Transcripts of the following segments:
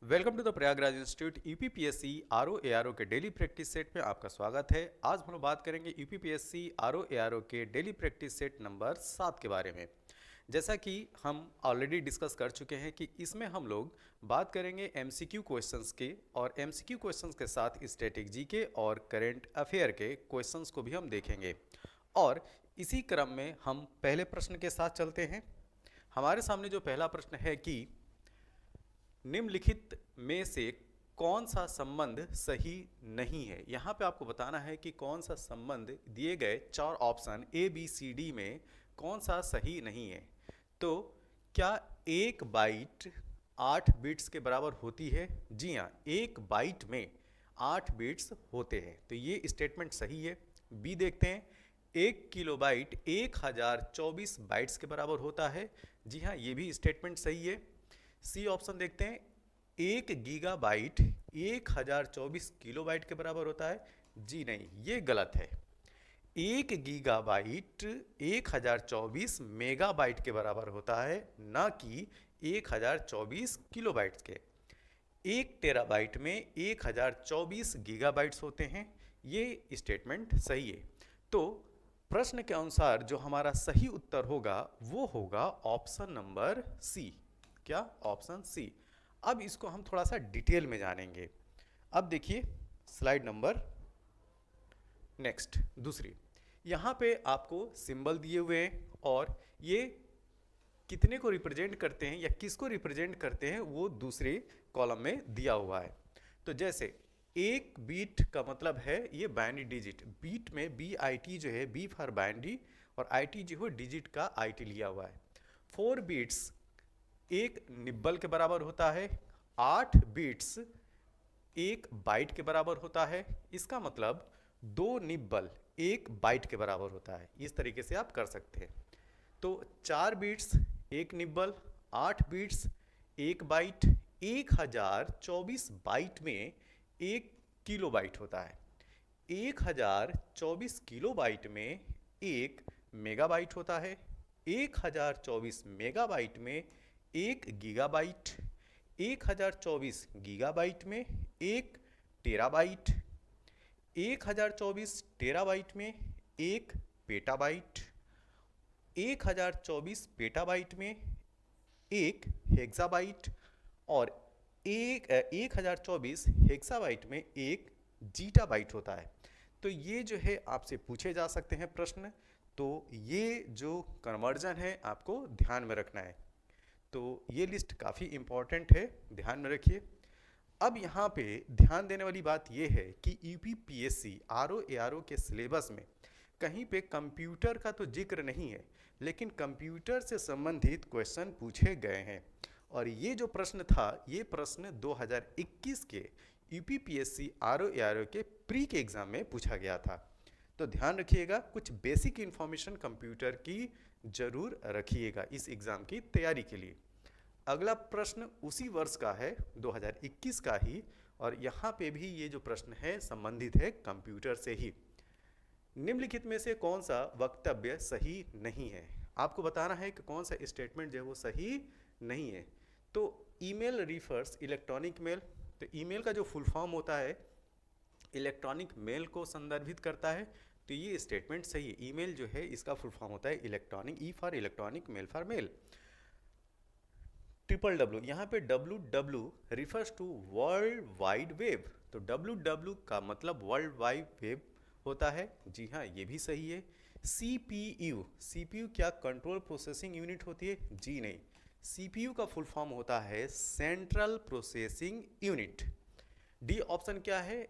Welcome to the Prayagraj institute UPPSC RO ARO के daily practice set में आपका स्वागत है। आज हम लोग बात करेंगे यूपीपीएससी आरओ एआरओ के डेली प्रैक्टिस सेट नंबर 7 के बारे में। जैसा कि हम ऑलरेडी डिस्कस कर चुके हैं कि इसमें हम लोग बात करेंगे एमसीक्यू क्वेश्चंस के, और एमसीक्यू क्वेश्चंस के साथ स्टैटिक जीके और करंट अफेयर के क्वेश्चंस को भी हम देखेंगे। और इसी क्रम में हम पहले प्रश्न के साथ चलते हैं। हमारे सामने जो पहला प्रश्न है कि निम्नलिखित में से कौन सा संबंध सही नहीं है। यहाँ पे आपको बताना है कि कौन सा संबंध दिए गए चार option A B C D में कौन सा सही नहीं है। तो क्या एक बाइट 8 बिट्स के बराबर होती है? जी हाँ, एक बाइट में 8 बिट्स होते हैं, तो ये स्टेटमेंट सही है। बी देखते हैं, 1 किलोबाइट 1024 बाइट्स के बराबर होता है। जी हाँ, ये भी स्टेटमेंट सही है। सी ऑप्शन देखते हैं, 1 गीगाबाइट 1024 किलोबाइट के बराबर होता है। जी नहीं, ये गलत है। 1 गीगाबाइट 1024 मेगाबाइट के बराबर होता है, ना कि 1024 किलोबाइट के। 1 टेराबाइट में 1024 गीगाबाइट्स होते हैं। ये स्टेटमेंट सही है। तो प्रश्न के अनुसार जो हमारा सही उत्तर होगा वो होगा ऑप्शन नंबर सी। क्या? Option C. अब इसको हम थोड़ा सा डिटेल में जानेंगे। अब देखिए स्लाइड नंबर नेक्स्ट, दूसरी। यहाँ पे आपको सिंबल दिए हुए हैं और ये कितने को रिप्रेजेंट करते हैं या किसको रिप्रेजेंट करते हैं वो दूसरे कॉलम में दिया हुआ है। तो जैसे एक बीट का मतलब है ये बाइनरी डिजिट। बीट में बी आई टी जो है, बी फॉर बाइनरी, और आई टी जो है डिजिट का आई टी लिया हुआ है। 4 बीट्स एक निब्बल के बराबर होता है। 8 बिट्स एक बाइट के बराबर होता है। इसका मतलब 2 निब्बल 1 बाइट के बराबर होता है। इस तरीके से आप कर सकते हैं। तो 4 bits 1 nibble, 8 bits 1 byte, 1024 byte में 1 किलो बाइट होता है। 1024 किलो बाइट में 1 मेगाबाइट होता है। 1024 मेगाबाइट में 1 गीगाबाइट, 1024 गीगाबाइट में 1 टेराबाइट, 1024 टेराबाइट में 1 पेटाबाइट, 1024 पेटाबाइट में 1 हेक्साबाइट, और 1024 हेक्साबाइट में 1 जीटाबाइट होता है। तो ये जो है आपसे पूछे जा सकते हैं प्रश्न। तो ये जो कन्वर्जन है आपको ध्यान में रखना है। तो ये लिस्ट काफ़ी इंपॉर्टेंट है, ध्यान में रखिए। अब यहाँ पे ध्यान देने वाली बात ये है कि यूपीपीएससी आरओ एआरओ के सिलेबस में कहीं पे कंप्यूटर का तो जिक्र नहीं है, लेकिन कंप्यूटर से संबंधित क्वेश्चन पूछे गए हैं। और ये जो प्रश्न था, ये प्रश्न 2021 के यूपीपीएससी आरओ एआरओ के प्री के एग्जाम में पूछा गया था। तो ध्यान रखिएगा, कुछ बेसिक इन्फॉर्मेशन कंप्यूटर की जरूर रखिएगा इस एग्जाम की तैयारी के लिए। अगला प्रश्न उसी वर्ष का है, 2021 का ही, और यहाँ पे भी ये जो प्रश्न है संबंधित है कंप्यूटर से ही। निम्नलिखित में से कौन सा वक्तव्य सही नहीं है? आपको बताना है कि कौन सा स्टेटमेंट जो है वो सही नहीं है। तो ईमेल रिफर्स इलेक्ट्रॉनिक मेल। तो ईमेल का जो फुल फॉर्म होता है इलेक्ट्रॉनिक मेल को संदर्भित करता है। तो ये स्टेटमेंट सही है। ईमेल जो है इसका फुल फॉर्म होता है electronic, E for electronic, mail for mail. WWW, यहाँ पे WW refers to world wide web. तो WW का मतलब वर्ल्ड वाइड वेब होता है। जी हाँ, ये भी सही है। CPU, CPU क्या कंट्रोल प्रोसेसिंग यूनिट होती है? जी नहीं, CPU का फुल फॉर्म होता है central processing unit. D option क्या है?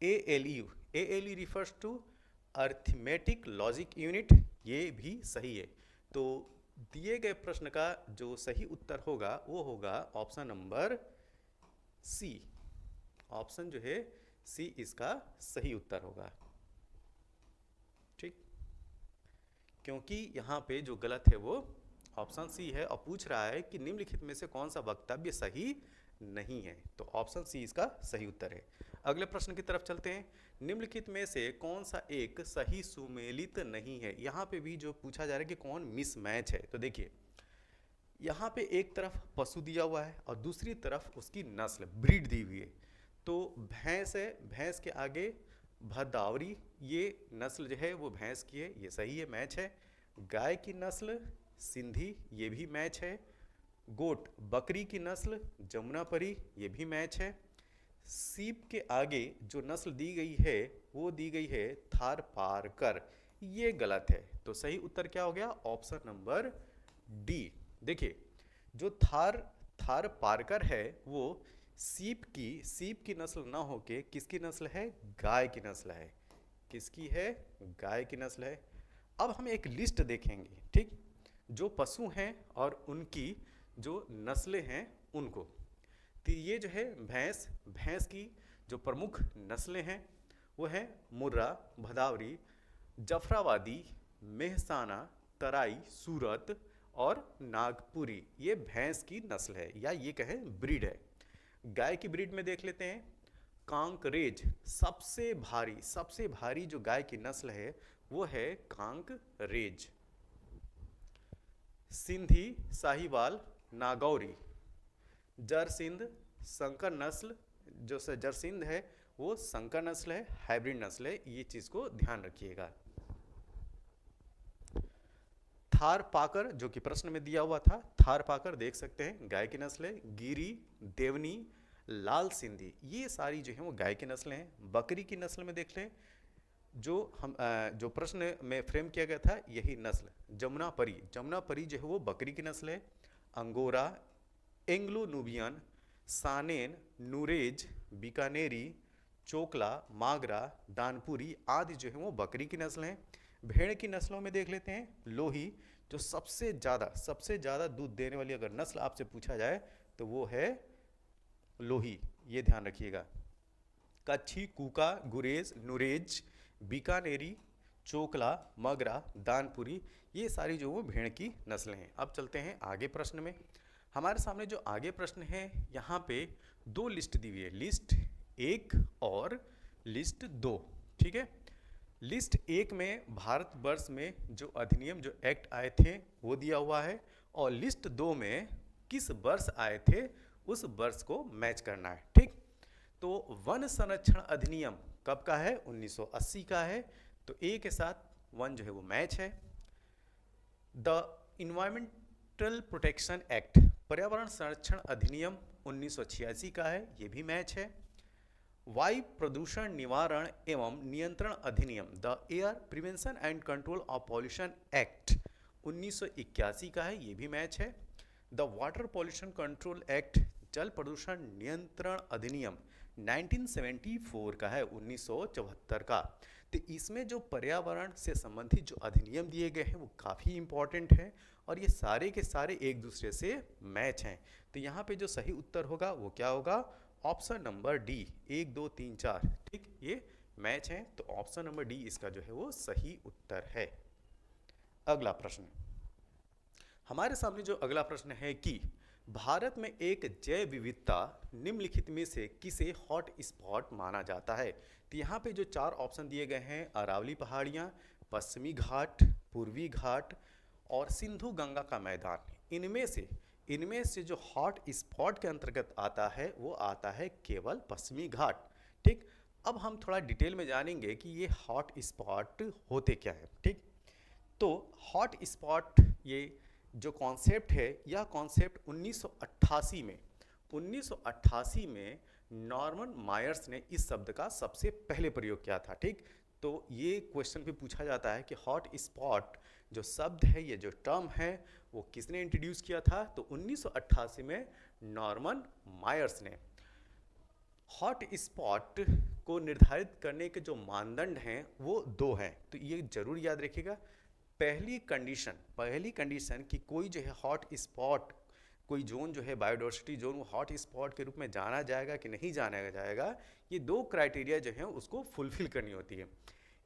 ALU, ALU refers to arithmetic logic unit. ये भी सही है। तो दिए गए प्रश्न का जो सही उत्तर होगा वो होगा ऑप्शन नंबर सी। ऑप्शन जो है सी इसका सही उत्तर होगा। ठीक, क्योंकि यहाँ पे जो गलत है वो ऑप्शन सी है, और पूछ रहा है कि निम्नलिखित में से कौन सा वक्तव्य सही नहीं है। तो ऑप्शन सी इसका सही उत्तर है। अगले प्रश्न की तरफ चलते हैं। निम्नलिखित में से कौन सा एक सही सुमेलित नहीं है? यहाँ पे भी जो पूछा जा रहा है कि कौन मिसमैच है। तो देखिए, यहाँ पे एक तरफ पशु दिया हुआ है और दूसरी तरफ उसकी नस्ल ब्रीड दी हुई है। तो भैंस है, भैंस के आगे भदावरी, ये नस्ल जो है वो भैंस की है, ये सही है, मैच है। गाय की नस्ल सिंधी, ये भी मैच है। गोट बकरी की नस्ल जमुनापरी, ये भी मैच है। सीप के आगे जो नस्ल दी गई है वो दी गई है थारपारकर, ये गलत है। तो सही उत्तर क्या हो गया? Option number D. देखिए, जो थारपारकर है वो सीप की नस्ल ना होके किसकी नस्ल है? गाय की नस्ल है। किसकी है? गाय की नस्ल है। अब हम एक लिस्ट देखेंगे, ठीक, जो पशु हैं और उनकी जो नस्लें हैं उनको। तो ये जो है भैंस, भैंस की जो प्रमुख नस्लें हैं वो है मुर्रा, भदावरी, जफराबादी, मेहसाना, तराई, सूरत और नागपुरी, ये भैंस की नस्ल है या ये कहें ब्रीड है। गाय की ब्रीड में देख लेते हैं, कांकरेज, सबसे भारी जो गाय की नस्ल है वो है कांकरेज। सिंधी, साहिवाल, नागौरी, जरसिंध, संकर नस्ल, जो जरसिंध है वो संकर नस्ल है, हाइब्रिड नस्ल है, ये चीज को ध्यान रखिएगा। थारपाकर जो कि प्रश्न में दिया हुआ था, थारपाकर देख सकते हैं गाय की नस्ल है। गिरी, देवनी, लाल सिंधी, ये सारी जो है वो गाय की नस्लें हैं। बकरी की नस्ल में देख लें, जो प्रश्न में फ्रेम किया गया था यही नस्ल, जमुनापरी, जमुनापरी जो है वो बकरी की नस्ल है। अंगोरा, एंग्लो नूबियन, सानेन, नूरेज, बीकानेरी, चोकला, मागरा, दानपुरी आदि जो है वो बकरी की नस्ल हैं। भेड़ की नस्लों में देख लेते हैं, लोही, जो सबसे ज़्यादा दूध देने वाली अगर नस्ल आपसे पूछा जाए तो वो है लोही, ये ध्यान रखिएगा। कच्छी, कूका, गुरेज, नुरेज, बीकानेरी, चोकला, मगरा, दानपुरी, ये सारी जो वो भेड़ की नस्लें हैं। अब चलते हैं आगे प्रश्न में। हमारे सामने जो आगे प्रश्न है यहाँ पे दो लिस्ट दी हुई है, लिस्ट 1 और लिस्ट 2, ठीक है। लिस्ट 1 में भारतवर्ष में जो अधिनियम, जो एक्ट आए थे वो दिया हुआ है, और लिस्ट 2 में किस वर्ष आए थे उस वर्ष को मैच करना है, ठीक। तो वन संरक्षण अधिनियम कब का है? 1980 का है, तो ए के साथ वन जो है वो मैच है। द इन्वायरमेंटल प्रोटेक्शन एक्ट, पर्यावरण संरक्षण अधिनियम 1986 का है, ये भी मैच है। वायु प्रदूषण निवारण एवं नियंत्रण अधिनियम, the air prevention and control of pollution act 1981 का है, ये भी मैच है। The water pollution control act, जल प्रदूषण नियंत्रण अधिनियम 1974 का है, 1974 का। तो इसमें जो पर्यावरण से संबंधित जो अधिनियम दिए गए हैं वो काफ़ी इंपॉर्टेंट है और ये सारे के सारे एक दूसरे से मैच हैं। तो यहाँ पे जो सही उत्तर होगा वो क्या होगा? ऑप्शन नंबर डी, 1 2 3 4, ठीक, ये मैच है, तो ऑप्शन नंबर डी इसका जो है वो सही उत्तर है। अगला प्रश्न, हमारे सामने जो अगला प्रश्न है कि भारत में एक जैव विविधता निम्नलिखित में से किसे हॉट स्पॉट माना जाता है? तो यहाँ पे जो 4 ऑप्शन दिए गए हैं, अरावली पहाड़ियाँ, पश्चिमी घाट, पूर्वी घाट और सिंधु गंगा का मैदान, इनमें से जो हॉट स्पॉट के अंतर्गत आता है वो आता है केवल पश्चिमी घाट, ठीक। अब हम थोड़ा डिटेल में जानेंगे कि ये हॉट स्पॉट होते क्या है, ठीक। तो हॉट स्पॉट ये जो कॉन्सेप्ट है, यह कॉन्सेप्ट 1988 में नॉर्मन मायर्स ने इस शब्द का सबसे पहले प्रयोग किया था, ठीक। तो ये क्वेश्चन भी पूछा जाता है कि हॉट स्पॉट जो शब्द है, ये जो टर्म है, वो किसने इंट्रोड्यूस किया था? तो 1988 में नॉर्मन मायर्स ने। हॉट स्पॉट को निर्धारित करने के जो मानदंड हैं वो 2 हैं, तो ये जरूर याद रखिएगा। पहली कंडीशन कि कोई जो है हॉट स्पॉट, कोई जोन जो है बायोडाइवर्सिटी जोन, वो हॉट स्पॉट के रूप में जाना जाएगा कि नहीं जाना जाएगा, ये 2 क्राइटेरिया जो है उसको फुलफिल करनी होती है।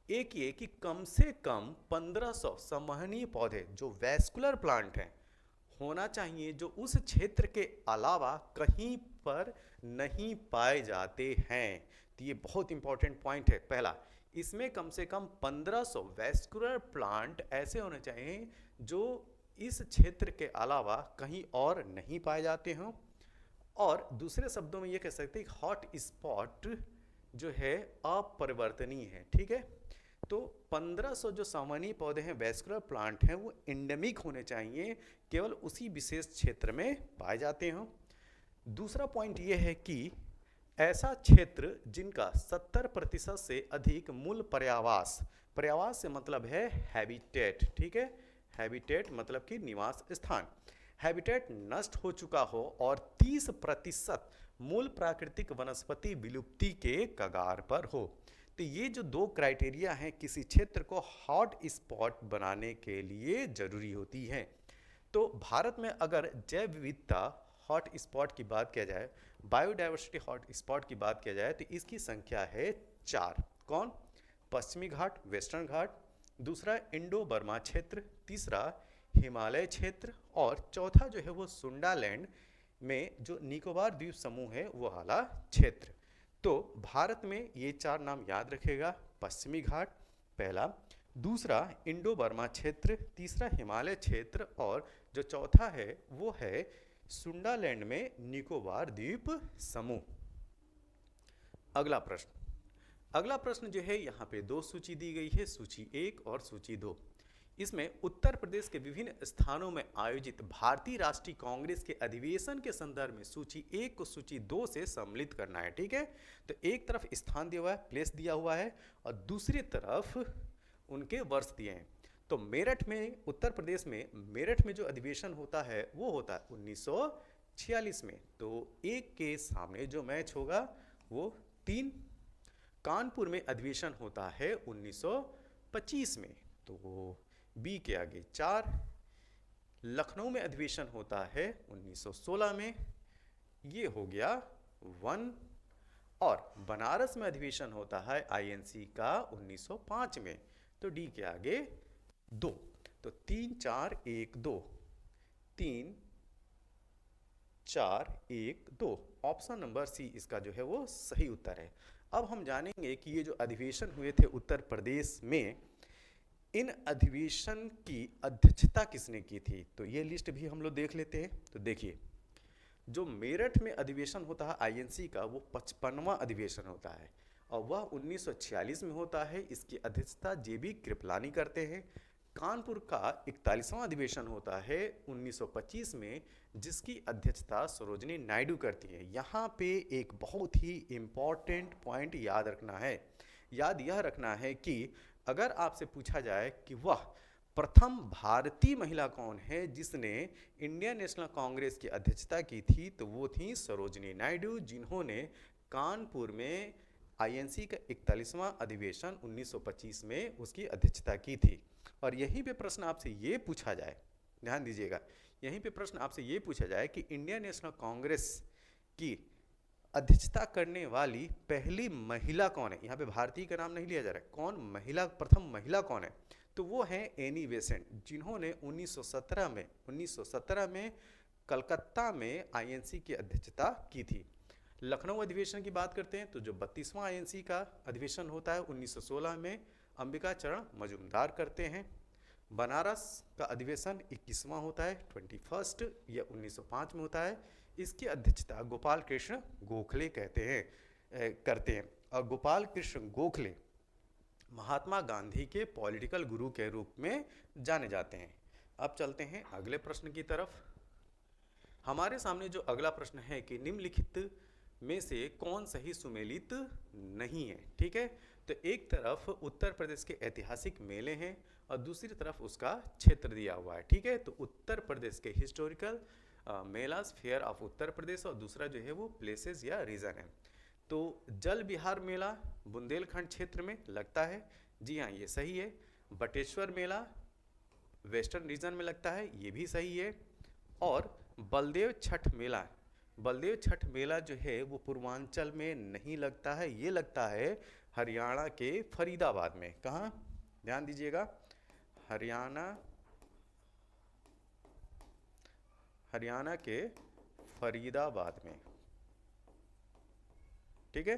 एक ये कि कम से कम 1500 संवहनीय पौधे जो वैस्कुलर प्लांट हैं होना चाहिए, जो उस क्षेत्र के अलावा कहीं पर नहीं पाए जाते हैं। तो ये बहुत इंपॉर्टेंट पॉइंट है। पहला, इसमें कम से कम 1500 वैस्कुलर प्लांट ऐसे होने चाहिए जो इस क्षेत्र के अलावा कहीं और नहीं पाए जाते हों। और दूसरे शब्दों में ये कह सकते हैं कि हॉट स्पॉट जो है अपरिवर्तनीय है, ठीक है। तो 1500 जो सामान्य पौधे हैं, वैस्कुलर प्लांट हैं, वो एंडेमिक होने चाहिए, केवल उसी विशेष क्षेत्र में पाए जाते हों। दूसरा पॉइंट ये है कि ऐसा क्षेत्र जिनका 70% से अधिक मूल पर्यावास, पर्यावास से मतलब है हैबिटेट, ठीक है, हैबिटेट मतलब कि निवास स्थान, हैबिटेट नष्ट हो चुका हो और 30% मूल प्राकृतिक वनस्पति विलुप्ति के कगार पर हो। तो ये जो दो क्राइटेरिया हैं किसी क्षेत्र को हॉट स्पॉट बनाने के लिए जरूरी होती है। तो भारत में अगर जैव विविधता हॉट स्पॉट की बात किया जाए, बायोडाइवर्सिटी हॉट स्पॉट की बात किया जाए, तो इसकी संख्या है 4। कौन? पश्चिमी घाट, वेस्टर्न घाट, दूसरा इंडो बर्मा क्षेत्र, तीसरा हिमालय क्षेत्र और चौथा जो है वो सुंडालैंड में जो निकोबार द्वीप समूह है वो वाला क्षेत्र। तो भारत में ये 4 नाम याद रखेगा, पश्चिमी घाट पहला, दूसरा इंडो बर्मा क्षेत्र, तीसरा हिमालय क्षेत्र और जो चौथा है वो है सुंडालैंड में निकोबार द्वीप समूह। अगला प्रश्न जो है यहाँ पे 2 सूची दी गई है, सूची 1 और सूची 2। इसमें उत्तर प्रदेश के विभिन्न स्थानों में आयोजित भारतीय राष्ट्रीय कांग्रेस के अधिवेशन के संदर्भ में सूची 1 को सूची 2 से सम्मिलित करना है, ठीक है। तो एक तरफ स्थान दिया हुआ है, प्लेस दिया हुआ है, और दूसरी तरफ उनके वर्ष दिए हैं। तो मेरठ में, उत्तर प्रदेश में मेरठ में जो अधिवेशन होता है वो होता है 1946 में, तो 1 के सामने जो मैच होगा वो 3। कानपुर में अधिवेशन होता है 1925 में, तो बी के आगे 4। लखनऊ में अधिवेशन होता है 1916 में, ये हो गया 1। और बनारस में अधिवेशन होता है आईएनसी का 1905 में, तो डी के आगे 2। तो 3 4 1 2, 3 4 1 2, ऑप्शन नंबर सी इसका जो है वो सही उत्तर है। अब हम जानेंगे कि ये जो अधिवेशन हुए थे उत्तर प्रदेश में, इन अधिवेशन की अध्यक्षता किसने की थी, तो ये लिस्ट भी हम लोग देख लेते हैं। तो देखिए, जो मेरठ में अधिवेशन होता है आईएनसी का वो 55वां अधिवेशन होता है और वह 1946 में होता है। इसकी अध्यक्षता जेबी कृपलानी करते हैं। कानपुर का 41वां अधिवेशन होता है 1925 में, जिसकी अध्यक्षता सरोजनी नायडू करती है। यहाँ पे एक बहुत ही इम्पॉर्टेंट पॉइंट याद रखना है, याद यह रखना है कि अगर आपसे पूछा जाए कि वह प्रथम भारतीय महिला कौन है जिसने इंडियन नेशनल कांग्रेस की अध्यक्षता की थी, तो वो थी सरोजनी नायडू, जिन्होंने कानपुर में आईएनसी का 41वां अधिवेशन 1925 में उसकी अध्यक्षता की थी। और यहीं पे प्रश्न आपसे ये पूछा जाए, ध्यान दीजिएगा, यहीं पे प्रश्न आपसे ये पूछा जाए कि इंडियन नेशनल कांग्रेस की अध्यक्षता करने वाली पहली महिला कौन है। यहाँ पे भारतीय का नाम नहीं लिया जा रहा है, कौन महिला, प्रथम महिला कौन है, तो वो है एनी बेसेंट, जिन्होंने 1917 में कलकत्ता में आईएनसी की अध्यक्षता की थी। लखनऊ अधिवेशन की बात करते हैं तो जो 32वां आईएनसी का अधिवेशन होता है 1916 में अंबिका चरण मजूमदार करते हैं। बनारस का अधिवेशन 21वां होता है 21st, यह 1905 में होता है। इसकी अध्यक्षता गोपाल कृष्ण गोखले करते हैं और गोपाल कृष्ण गोखले महात्मा गांधी के पॉलिटिकल गुरु के रूप में जाने जाते हैं। अब चलते हैं अगले प्रश्न की तरफ। हमारे सामने जो अगला प्रश्न है कि निम्नलिखित में से कौन सही सुमेलित नहीं है, ठीक है। तो एक तरफ उत्तर प्रदेश के ऐतिहासिक मेले हैं और दूसरी तरफ उसका क्षेत्र दिया हुआ है, ठीक है। तो उत्तर प्रदेश के historical MELAS, fair of Uttar Pradesh, और दूसरा जो है वो प्लेसेस या रीजन है। तो जल विहार मेला बुंदेलखंड क्षेत्र में लगता है, जी हाँ ये सही है। बटेश्वर मेला वेस्टर्न रीजन में लगता है, ये भी सही है। और बलदेव छठ मेला जो है वो पूर्वांचल में नहीं लगता है, ये लगता है हरियाणा के फरीदाबाद में। कहाँ, ध्यान दीजिएगा, हरियाणा के फरीदाबाद में, ठीक है।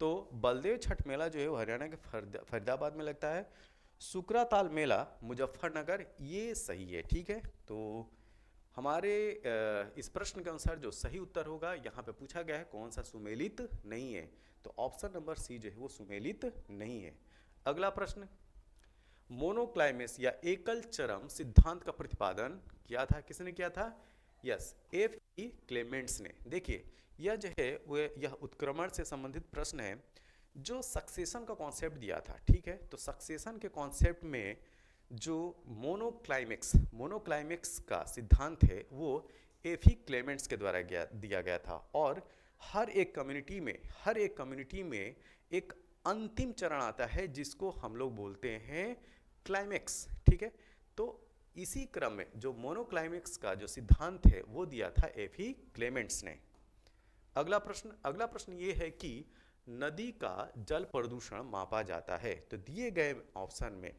तो बलदेव छठ मेला जो है वो हरियाणा के फरीदाबाद में लगता है। सुकराताल मेला मुजफ्फरनगर, ये सही है। ठीक है, तो हमारे इस प्रश्न के अनुसार जो सही उत्तर होगा, यहाँ पे पूछा गया है कौन सा सुमेलित नहीं है, तो ऑप्शन नंबर सी जो है वो सुमेलित नहीं है। अगला प्रश्न, मोनोक्लाइमेस या एकल चरम सिद्धांत का प्रतिपादन किया था, किसने किया था? यस, एफ ई क्लेमेंट्स ने। देखिए, यह जो है वो यह उत्क्रमण से संबंधित प्रश्न है, जो सक्सेशन का कॉन्सेप्ट दिया था। ठीक है, तो सक्सेशन के कॉन्सेप्ट में जो मोनोक्लाइमेक्स का सिद्धांत है वो एफ ई क्लेमेंट्स के द्वारा दिया गया था। और हर एक कम्युनिटी में एक अंतिम चरण आता है जिसको हम लोग बोलते हैं क्लाइमेक्स। ठीक है, तो इसी क्रम में जो मोनोक्लाइमेक्स का जो सिद्धांत है वो दिया था एफ ई क्लेमेंट्स ने। अगला प्रश्न ये है कि नदी का जल प्रदूषण मापा जाता है, तो दिए गए ऑप्शन में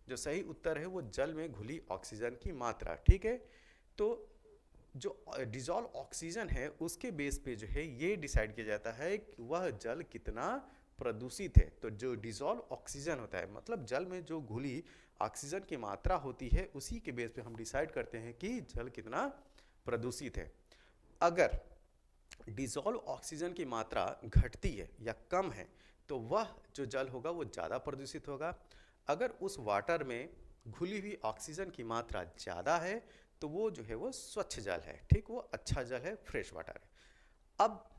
जो सही उत्तर है वो जल में घुली ऑक्सीजन की मात्रा। ठीक है, तो जो डिजॉल्व ऑक्सीजन है उसके बेस पे जो है ये डिसाइड किया जाता है कि वह जल कितना प्रदूषित है। तो जो डिजॉल्व ऑक्सीजन होता है, मतलब जल में जो घुली ऑक्सीजन की मात्रा होती है, उसी के बेस पे हम डिसाइड करते हैं कि जल कितना प्रदूषित है। अगर डिजॉल्व ऑक्सीजन की मात्रा घटती है या कम है तो वह जो जल होगा वो ज़्यादा प्रदूषित होगा। अगर उस वाटर में घुली हुई ऑक्सीजन की मात्रा ज़्यादा है तो वो जो है वो स्वच्छ जल है। ठीक, वो अच्छा जल है, फ्रेश वाटर है। अब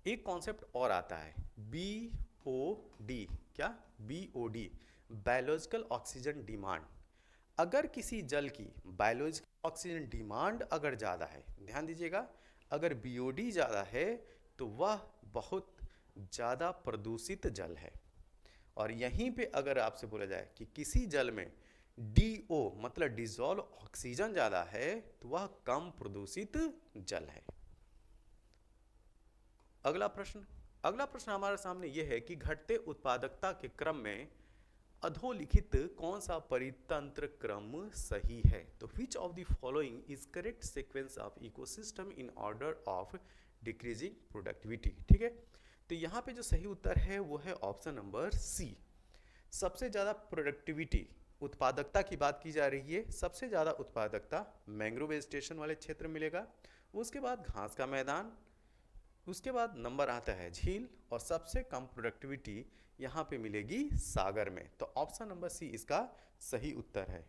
एक कॉन्सेप्ट और आता है, बी ओ डी। क्या? B O D, biological oxygen demand. अगर किसी जल की बायोलॉजिकल ऑक्सीजन डिमांड अगर ज़्यादा है, ध्यान दीजिएगा, अगर बीओडी ज़्यादा है तो वह बहुत ज़्यादा प्रदूषित जल है। और यहीं पे अगर आपसे बोला जाए कि किसी जल में डीओ मतलब डिजॉल्व ऑक्सीजन ज़्यादा है तो वह कम प्रदूषित जल है। अगला प्रश्न हमारे सामने यह है कि घटते उत्पादकता के क्रम में अधोलिखित कौन सा परितंत्र क्रम सही है? तो which of the following is correct sequence of ecosystem in order of decreasing productivity? ठीक है, तो यहाँ पे जो सही उत्तर है वो है ऑप्शन नंबर सी। सबसे ज़्यादा प्रोडक्टिविटी, उत्पादकता की बात की जा रही है, सबसे ज़्यादा उत्पादकता मैंग्रोव वेजिटेशन वाले क्षेत्र में मिलेगा, उसके बाद घास का मैदान, उसके बाद नंबर आता है झील, और सबसे कम प्रोडक्टिविटी यहाँ पे मिलेगी सागर में। तो ऑप्शन नंबर सी इसका सही उत्तर है।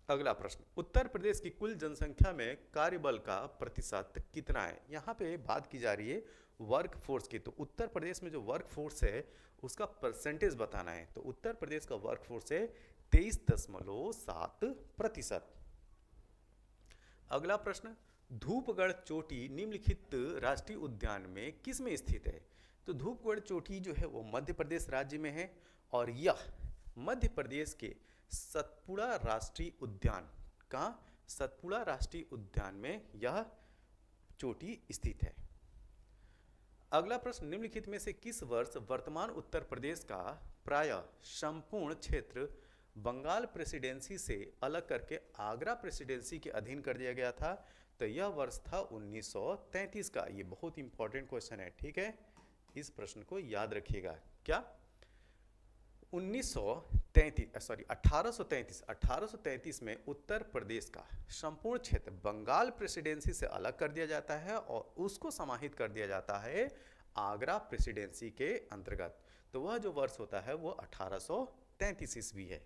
अगला प्रश्न, उत्तर प्रदेश की कुल जनसंख्या में कार्यबल का प्रतिशत कितना है? यहाँ पे बात की जा रही है वर्क फोर्स की। तो उत्तर प्रदेश में जो वर्क फोर्स है उसका परसेंटेज बताना है। तो उत्तर प्रदेश का वर्क फोर्स है 23.7%। अगला प्रश्न, धूपगढ़ चोटी निम्नलिखित राष्ट्रीय उद्यान में किस में स्थित है? तो धूपगढ़ चोटी जो है वो मध्य प्रदेश राज्य में है, और यह मध्य प्रदेश के सतपुड़ा राष्ट्रीय उद्यान का सतपुड़ा राष्ट्रीय उद्यान में यह चोटी स्थित है। अगला प्रश्न, निम्नलिखित में से किस वर्ष वर्तमान उत्तर प्रदेश का प्रायः संपूर्ण क्षेत्र बंगाल प्रेसिडेंसी से अलग करके आगरा प्रेसिडेंसी के अधीन कर दिया गया था? तो यह वर्ष था 1933 का। ये बहुत इंपॉर्टेंट क्वेश्चन है। ठीक है, इस प्रश्न को याद रखिएगा। क्या? 1833 में उत्तर प्रदेश का संपूर्ण क्षेत्र बंगाल प्रेसिडेंसी से अलग कर दिया जाता है और उसको समाहित कर दिया जाता है आगरा प्रेसिडेंसी के अंतर्गत। तो वह जो वर्ष होता है वो 1833 ईस्वी है।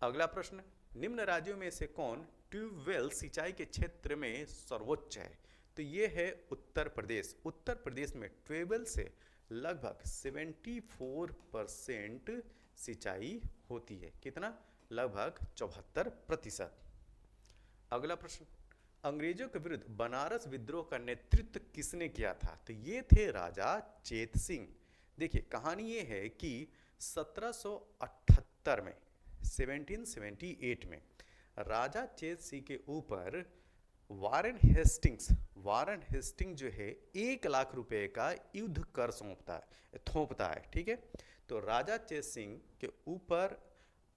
अगला प्रश्न, निम्न राज्यों में से कौन ट्यूबवेल सिंचाई के क्षेत्र में सर्वोच्च है? तो ये है उत्तर प्रदेश। उत्तर प्रदेश में ट्यूबवेल से लगभग 74% सिंचाई होती है। कितना? लगभग 74%। अगला प्रश्न, अंग्रेजों के विरुद्ध बनारस विद्रोह का नेतृत्व किसने किया था? तो ये थे राजा चेत सिंह। देखिए, कहानी ये है कि 1778 में 1778 में राजा चेत सिंह के ऊपर वारेन हेस्टिंग जो है 1 लाख रुपए का युद्ध कर थोपता है। ठीक है, तो राजा चेत सिंह के ऊपर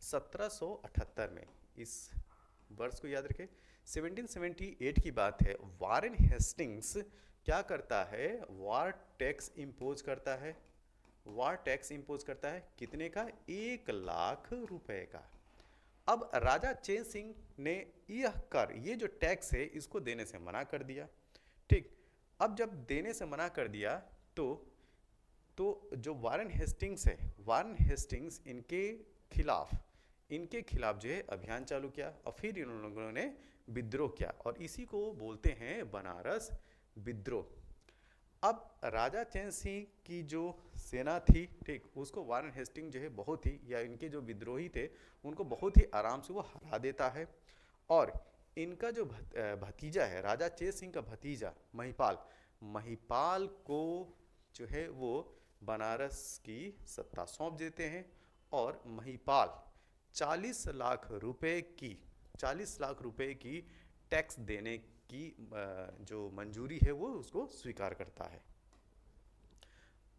1778 में, इस वर्ष को याद रखें, 1778 की बात है, वारेन हेस्टिंग्स क्या करता है? वार टैक्स इंपोज करता है। वार टैक्स इंपोज करता है कितने का? 1 लाख रुपए का। अब राजा चेन सिंह ने यह कर, ये जो टैक्स है इसको देने से मना कर दिया। ठीक, अब जब देने से मना कर दिया तो जो वारन हेस्टिंग्स है, वारन हेस्टिंग्स इनके खिलाफ जो है अभियान चालू किया और फिर इन लोगों ने विद्रोह किया और इसी को बोलते हैं बनारस विद्रोह। अब राजा चैन सिंह की जो सेना थी, ठीक, उसको वारन हेस्टिंग जो है बहुत ही, या इनके जो विद्रोही थे उनको बहुत ही आराम से वो हरा देता है। और इनका जो भतीजा है, राजा चेत सिंह का भतीजा महिपाल को जो है वो बनारस की सत्ता सौंप देते हैं और महिपाल 40 लाख रुपए की टैक्स देने की जो मंजूरी है वो उसको स्वीकार करता है।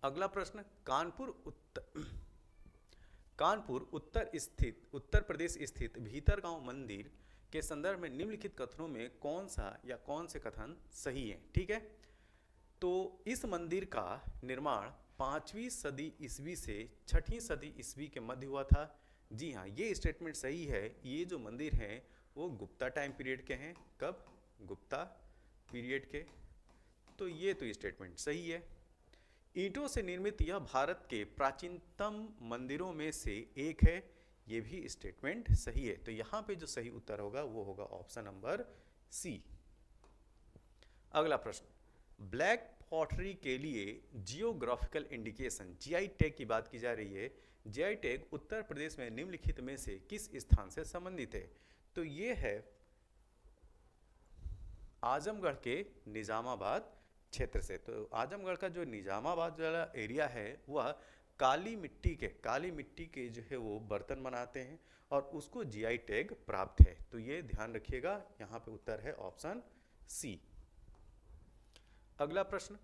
अगला प्रश्न, उत्तर प्रदेश स्थित भीतरगांव मंदिर के संदर्भ में निम्नलिखित कथनों में कौन से कथन सही है? ठीक है, तो इस मंदिर का निर्माण 5वीं सदी ईस्वी से 6वीं सदी ईस्वी के मध्य हुआ था। जी हाँ, ये स्टेटमेंट सही है। ये जो मंदिर हैं वो गुप्ता टाइम पीरियड के हैं। कब? गुप्ता पीरियड के। तो ये तो स्टेटमेंट सही है। ईंटों से निर्मित यह भारत के प्राचीनतम मंदिरों में से एक है। ये भी स्टेटमेंट सही है। तो यहाँ पे जो सही उत्तर होगा वो होगा ऑप्शन नंबर सी। अगला प्रश्न, ब्लैक पॉटरी के लिए जियोग्राफिकल इंडिकेशन जीआई टैग की बात की जा रही है। जीआई टैग उत्तर प्रदेश में निम्नलिखित में से किस स्थान से संबंधित है? तो ये है आजमगढ़ के निजामाबाद क्षेत्र से। तो आजमगढ़ का जो निजामाबाद वाला एरिया है वह काली मिट्टी के जो है वो बर्तन बनाते हैं और उसको जीआई टैग प्राप्त है। तो ये ध्यान रखिएगा, यहाँ पे उत्तर है ऑप्शन सी। अगला प्रश्न,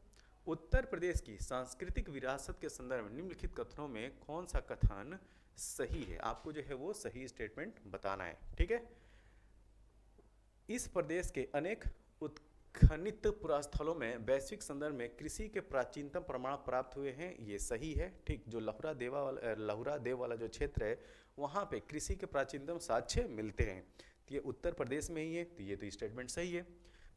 उत्तर प्रदेश की सांस्कृतिक विरासत के संदर्भ में निम्नलिखित कथनों में कौन सा कथन सही है? आपको जो है वो सही स्टेटमेंट बताना है। ठीक है, इस प्रदेश के अनेक उत्खनित पुरास्थलों में वैश्विक संदर्भ में कृषि के प्राचीनतम प्रमाण प्राप्त हुए हैं। ये सही है। ठीक, जो लहुरा देव वाला जो क्षेत्र है वहाँ पे कृषि के प्राचीनतम साक्ष्य मिलते हैं। तो ये उत्तर प्रदेश में ही है। तो ये तो स्टेटमेंट सही है।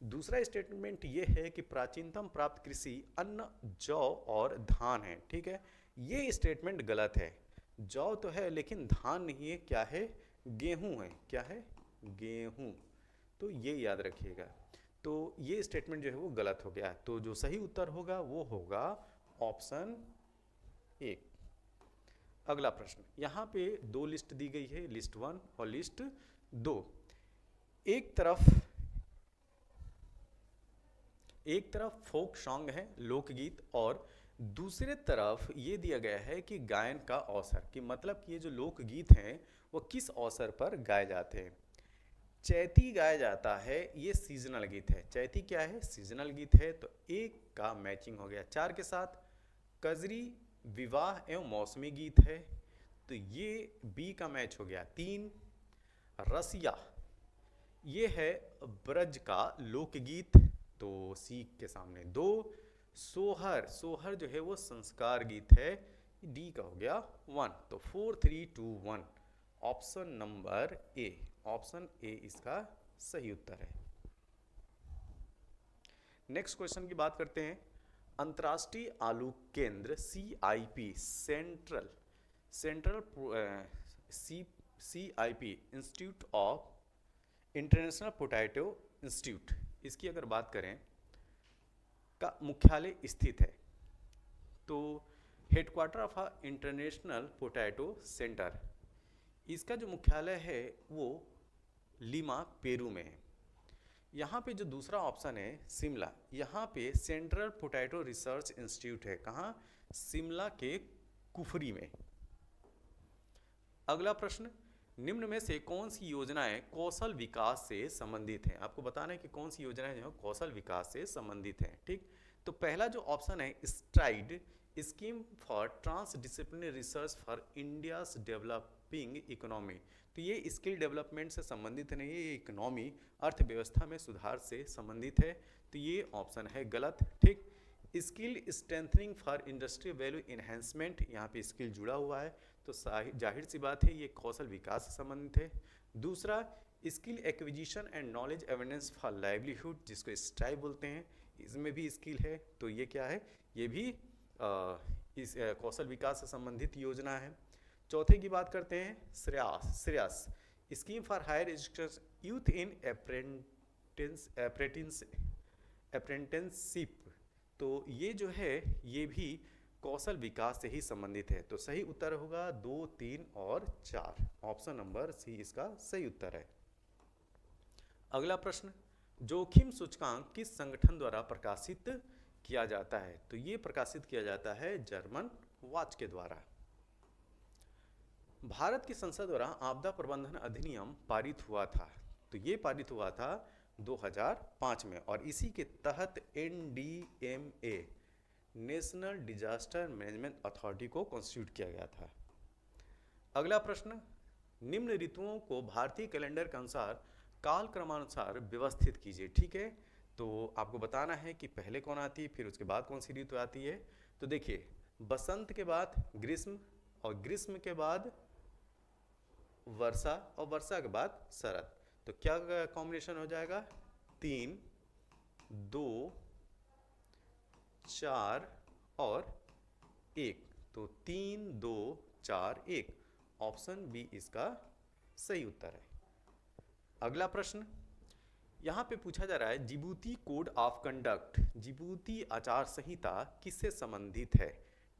दूसरा स्टेटमेंट ये है कि प्राचीनतम प्राप्त कृषि अन्न, जौ और धान है। ठीक है, ये स्टेटमेंट गलत है। जौ तो है लेकिन धान नहीं है। क्या है? गेहूं है। क्या है? गेहूं। तो ये याद रखिएगा। तो ये स्टेटमेंट जो है वो गलत हो गया। तो जो सही उत्तर होगा वो होगा ऑप्शन 1। अगला प्रश्न, यहाँ पे 2 लिस्ट दी गई है, लिस्ट 1 और लिस्ट 2। एक तरफ फोक सॉन्ग है, लोकगीत, और दूसरे तरफ ये दिया गया है कि गायन का अवसर, कि मतलब कि ये जो लोकगीत हैं वो किस अवसर पर गाए जाते हैं। चैती गाया जाता है, ये सीजनल गीत है। चैती क्या है? सीजनल गीत है। तो एक का मैचिंग हो गया 4 के साथ। कजरी विवाह एवं मौसमी गीत है, तो ये बी का मैच हो गया 3। रसिया ये है ब्रज का लोकगीत, तो सी के सामने 2। सोहर जो है वो संस्कार गीत है, डी का हो गया 1। तो 4, 3, 2, 1 option number A. Option A इसका सही उत्तर है। नेक्स्ट क्वेश्चन की बात करते हैं। अंतर्राष्ट्रीय आलू केंद्र CIP central CIP institute of international potato institute, इसकी अगर बात करें का मुख्यालय स्थित है। तो headquarter of international potato centre, इसका जो मुख्यालय है वो लीमा पेरू में है। यहाँ पे जो दूसरा ऑप्शन है शिमला, यहाँ पे सेंट्रल पोटैटो रिसर्च इंस्टीट्यूट है। कहाँ? शिमला के कुफरी में। अगला प्रश्न, निम्न में से कौन सी योजनाएं कौशल विकास से संबंधित हैं? आपको बताना है कि कौन सी योजनाएं जो कौशल विकास से संबंधित हैं। ठीक, तो पहला जो ऑप्शन है STRIDE scheme for transdisciplinary research for India's developing economy, तो ये स्किल डेवलपमेंट से संबंधित नहीं है, ये इकोनॉमी अर्थव्यवस्था में सुधार से संबंधित है। तो ये ऑप्शन है गलत। ठीक, skill strengthening for industry value enhancement, यहाँ पे स्किल जुड़ा हुआ है तो जाहिर सी बात है ये कौशल विकास से संबंधित है। दूसरा, skill acquisition and knowledge evidence for livelihood, जिसको स्ट्राइव बोलते हैं, इसमें भी स्किल है, तो ये क्या है, ये भी इस कौशल विकास से संबंधित योजना है। चौथे की बात करते हैं, Shreyas scheme for higher education youth in apprenticeship, तो ये जो है ये भी कौशल विकास से ही संबंधित है। तो सही उत्तर होगा 2, 3 और 4, ऑप्शन नंबर सी इसका सही उत्तर है। अगला प्रश्न, जोखिम सूचकांक किस संगठन द्वारा प्रकाशित किया जाता है? तो ये प्रकाशित किया जाता है जर्मन वॉच के द्वारा। भारत की संसद द्वारा आपदा प्रबंधन अधिनियम पारित हुआ था, तो ये पारित हुआ था 2005 में, और इसी के तहत NDMA national disaster management authority को कॉन्स्टिट्यूट किया गया था। अगला प्रश्न, निम्न ऋतुओं को भारतीय कैलेंडर के अनुसार काल क्रमानुसार व्यवस्थित कीजिए। ठीक है, तो आपको बताना है कि पहले कौन आती है, फिर उसके बाद कौन सी ऋतु आती है। तो देखिए, बसंत के बाद ग्रीष्म, और ग्रीष्म के बाद वर्षा, और वर्षा के बाद शरद। तो क्या कॉम्बिनेशन हो जाएगा, 3, 2, 4 और 1, तो 3, 2, 4, 1, ऑप्शन बी इसका सही उत्तर है। अगला प्रश्न, यहाँ पे पूछा जा रहा है Djibouti code of conduct, Djibouti आचार संहिता किससे संबंधित है?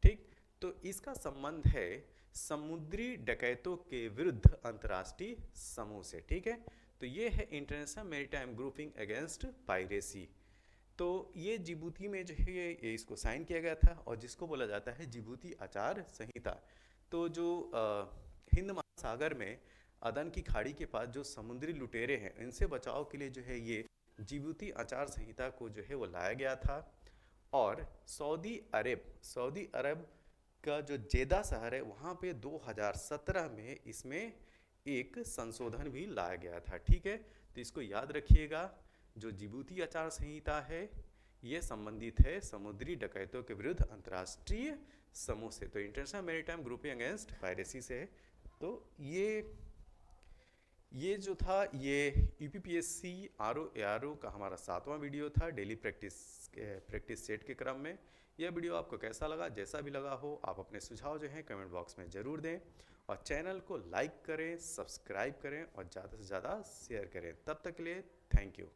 ठीक, तो इसका संबंध है समुद्री डकैतों के विरुद्ध अंतर्राष्ट्रीय समूह से। ठीक है, तो ये है international maritime grouping against piracy. तो ये जिबूती में जो है ये इसको साइन किया गया था, और जिसको बोला जाता है जिबूती आचार संहिता। तो जो हिंद महासागर में अदन की खाड़ी के पास जो समुद्री लुटेरे हैं, इनसे बचाव के लिए जो है ये जिबूती आचार संहिता को जो है वो लाया गया था। और सऊदी अरब का जो जेदा शहर है, वहाँ पे 2017 में इसमें एक संशोधन भी लाया गया था। ठीक है, तो इसको याद रखिएगा, जो जिबूती आचार संहिता है ये संबंधित है समुद्री डकैतों के विरुद्ध अंतर्राष्ट्रीय समूह से, तो international maritime grouping against piracy से है। तो ये जो था ये यूपीपीएससी आरओ एआरओ का हमारा 7वां वीडियो था डेली प्रैक्टिस सेट के क्रम में। यह वीडियो आपको कैसा लगा, जैसा भी लगा हो आप अपने सुझाव जो हैं कमेंट बॉक्स में ज़रूर दें, और चैनल को लाइक करें, सब्सक्राइब करें और ज़्यादा से ज़्यादा शेयर करें। तब तक के लिए थैंक यू।